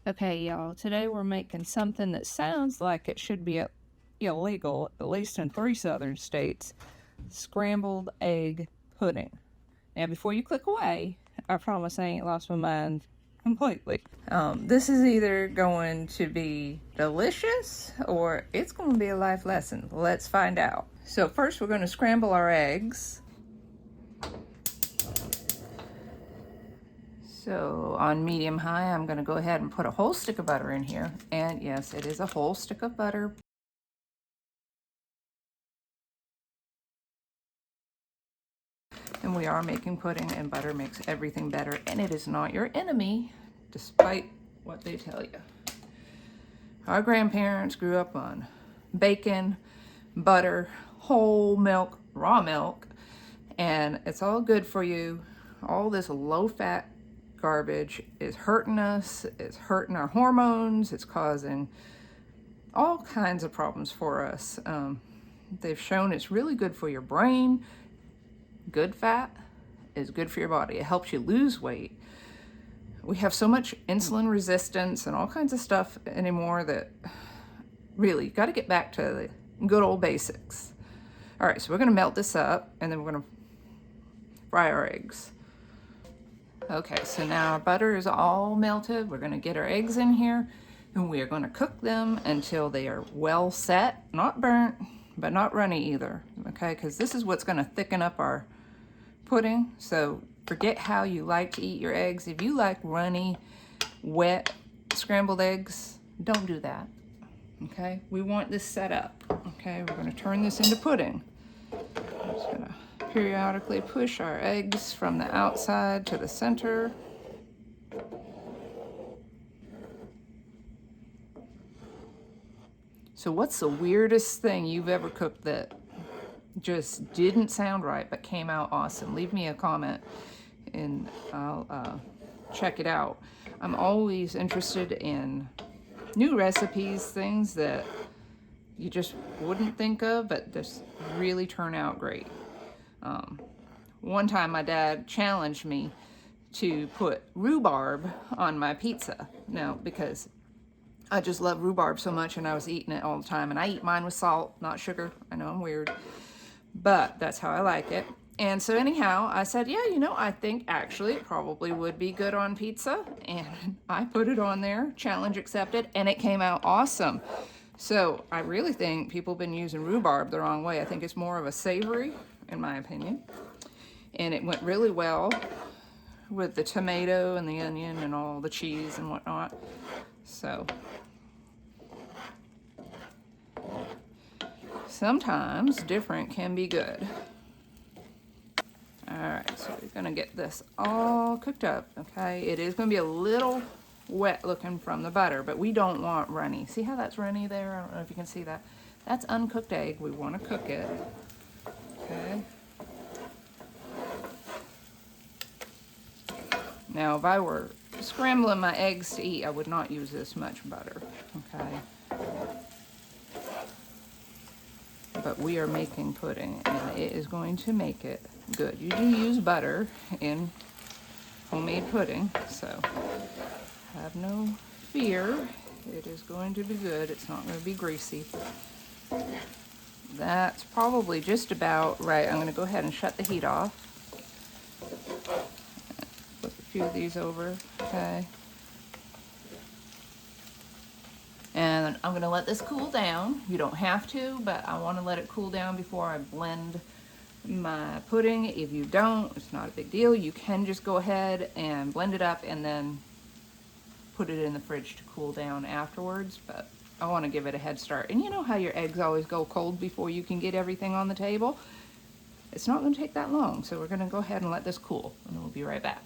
Okay, y'all, today we're making something that sounds like it should be illegal, at least in 3 southern states: scrambled egg pudding. Now, before you click away, I promise I ain't lost my mind completely. This is either going to be delicious or it's going to be a life lesson. Let's find out. So first we're going to scramble our eggs. So on medium high, I'm going to go ahead and put a whole stick of butter in here. And yes, it is a whole stick of butter. And we are making pudding, and butter makes everything better. And it is not your enemy, despite what they tell you. Our grandparents grew up on bacon, butter, whole milk, raw milk, and it's all good for you. All this low-fat garbage is hurting us, it's hurting our hormones, it's causing all kinds of problems for us. They've shown it's really good for your brain. Good fat is good for your body. It helps you lose weight. We have so much insulin resistance and all kinds of stuff anymore that really got to get back to the good old basics. All right, so we're going to melt this up and then we're going to fry our eggs. Okay, so now our butter is all melted. We're going to get our eggs in here and we are going to cook them until they are well set, not burnt, but not runny either. Okay, because this is what's going to thicken up our pudding. So forget how you like to eat your eggs. If you like runny, wet scrambled eggs, don't do that. Okay, we want this set up. Okay, we're going to turn this into pudding. I'm just going to periodically push our eggs from the outside to the center. So what's the weirdest thing you've ever cooked that just didn't sound right but came out awesome? Leave me a comment and I'll check it out. I'm always interested in new recipes, things that you just wouldn't think of but just really turn out great. One time my dad challenged me to put rhubarb on my pizza. Now, because I just love rhubarb so much and I was eating it all the time. And I eat mine with salt, not sugar. I know I'm weird, but that's how I like it. And so anyhow, I said, yeah, you know, I think actually it probably would be good on pizza. And I put it on there, challenge accepted, and it came out awesome. So I really think people have been using rhubarb the wrong way. I think it's more of a savory, in my opinion. And it went really well with the tomato and the onion and all the cheese and whatnot. So sometimes different can be good. All right, so we're gonna get this all cooked up, okay? It is gonna be a little wet looking from the butter, but we don't want runny. See how that's runny there? I don't know if you can see that. That's uncooked egg. We wanna cook it, okay? Now, if I were scrambling my eggs to eat, I would not use this much butter, okay? But we are making pudding, and it is going to make it good. You do use butter in homemade pudding, so have no fear. It is going to be good. It's not going to be greasy. That's probably just about right. I'm going to go ahead and shut the heat off. Flip a few of these over, okay? And I'm going to let this cool down. You don't have to, but I want to let it cool down before I blend my pudding. If you don't, it's not a big deal. You can just go ahead and blend it up and then put it in the fridge to cool down afterwards, but I want to give it a head start. And you know how your eggs always go cold before you can get everything on the table? It's not going to take that long, so we're going to go ahead and let this cool, and we'll be right back.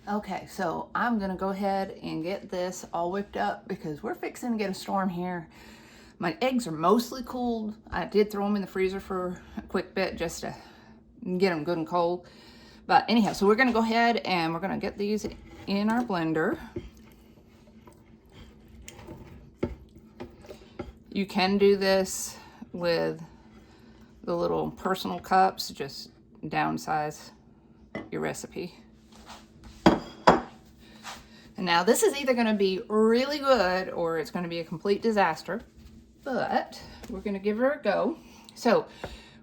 Okay, so I'm gonna go ahead and get this all whipped up because we're fixing to get a storm here. My eggs are mostly cooled. I did throw them in the freezer for a quick bit just to get them good and cold. But anyhow, so we're gonna go ahead and we're gonna get these in our blender. You can do this with the little personal cups, just downsize your recipe. And now this is either gonna be really good or it's gonna be a complete disaster, but we're gonna give her a go. So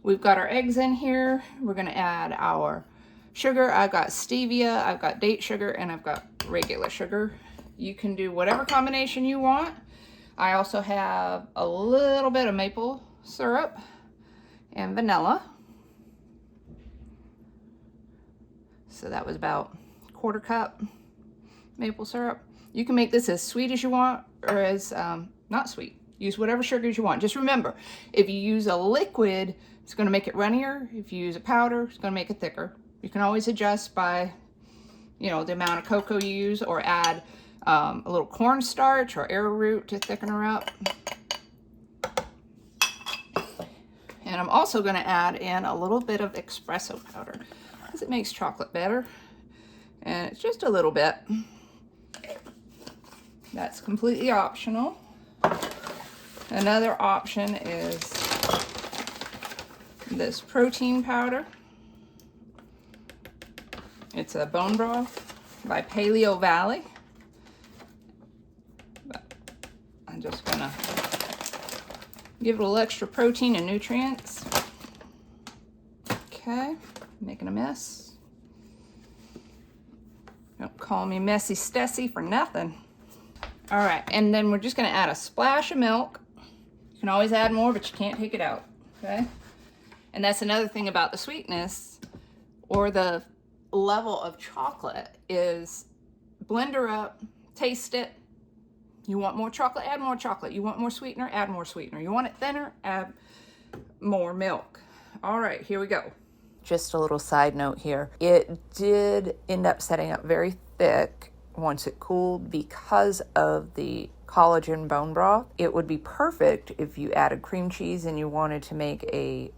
we've got our eggs in here. We're gonna add our sugar. I've got stevia, I've got date sugar, and I've got regular sugar. You can do whatever combination you want. I also have a little bit of maple syrup and vanilla. So that was about a quarter cup maple syrup. You can make this as sweet as you want or as not sweet. Use whatever sugars you want. Just remember, if you use a liquid, it's going to make it runnier. If you use a powder, it's going to make it thicker. You can always adjust by, you know, the amount of cocoa you use, or add a little cornstarch or arrowroot to thicken her up. And I'm also going to add in a little bit of espresso powder because it makes chocolate better. And it's just a little bit. That's completely optional. Another option is this protein powder. It's a bone broth by Paleo Valley. But I'm just gonna give it a little extra protein and nutrients. Okay, making a mess. Don't call me Messy Stessy for nothing. All right, and then we're just gonna add a splash of milk. You can always add more, but you can't take it out, okay? And that's another thing about the sweetness or the level of chocolate is blend her up, taste it. You want more chocolate, add more chocolate. You want more sweetener, add more sweetener. You want it thinner, add more milk. All right, here we go. Just a little side note here. It did end up setting up very thick once it cooled because of the collagen bone broth. It would be perfect if you added cream cheese and you wanted to make a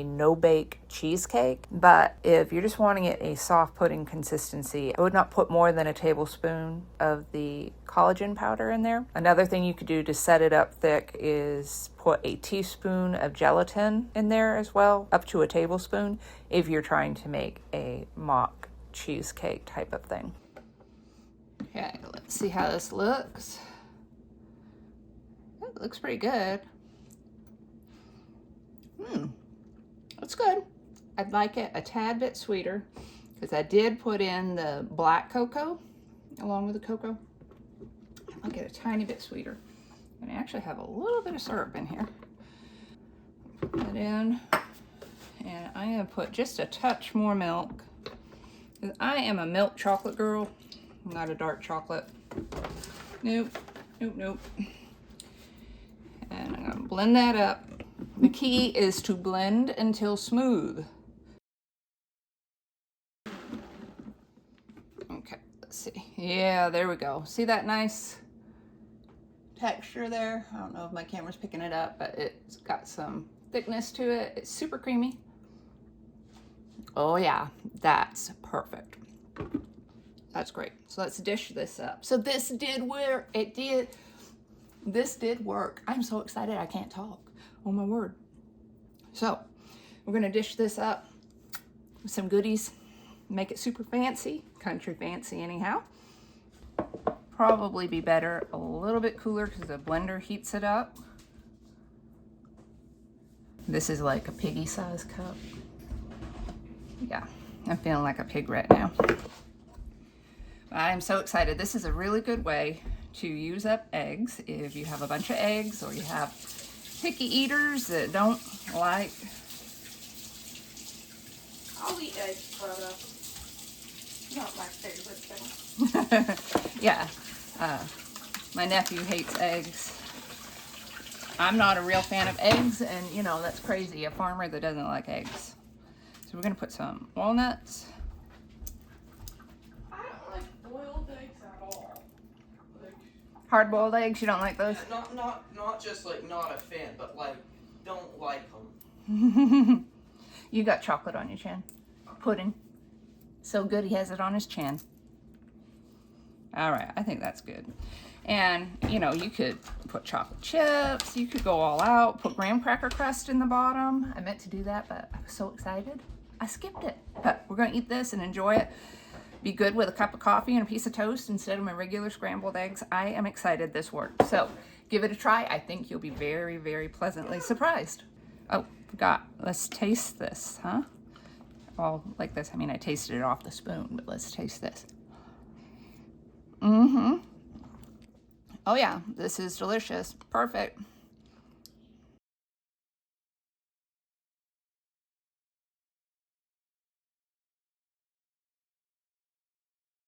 no-bake cheesecake. But if you're just wanting it a soft pudding consistency, I would not put more than a tablespoon of the collagen powder in there. Another thing you could do to set it up thick is put a teaspoon of gelatin in there as well, up to a tablespoon, if you're trying to make a mock cheesecake type of thing. Okay, let's see how this looks. It looks pretty good. That's good. I'd like it a tad bit sweeter because I did put in the black cocoa along with the cocoa. I'd like it a tiny bit sweeter. And I actually have a little bit of syrup in here. Put that in. And I'm going to put just a touch more milk. I am a milk chocolate girl, not a dark chocolate. Nope, nope, nope. And I'm going to blend that up. The key is to blend until smooth. Okay, let's see. Yeah, there we go. See that nice texture there? I don't know if my camera's picking it up, but it's got some thickness to it. It's super creamy. Oh yeah, that's perfect. That's great. So let's dish this up. So this did work. It did. This did work. I'm so excited I can't talk. Oh my word. So we're gonna dish this up with some goodies. Make it super fancy, country fancy anyhow. Probably be better a little bit cooler because the blender heats it up. This is like a piggy size cup. Yeah, I'm feeling like a pig right now. I am so excited. This is a really good way to use up eggs if you have a bunch of eggs or you have picky eaters that don't like. I'll eat eggs, but not my favorite thing. Yeah, my nephew hates eggs. I'm not a real fan of eggs, and you know, that's crazy, a farmer that doesn't like eggs. So we're gonna put some walnuts. I don't like boiled eggs at all. Like, hard-boiled eggs, you don't like those? not just like not a fan, but like don't like them. You got chocolate on your chin. Pudding. So good he has it on his chin. All right, I think that's good. And, you know, you could put chocolate chips. You could go all out. Put graham cracker crust in the bottom. I meant to do that, but I was so excited. I skipped it. But we're going to eat this and enjoy it. be good with a cup of coffee and a piece of toast instead of my regular scrambled eggs. I am excited this worked. So give it a try. I think you'll be very, very pleasantly surprised. Oh, forgot. Let's taste this, huh? All like this. I mean, I tasted it off the spoon, but let's taste this. Oh yeah, this is delicious. Perfect.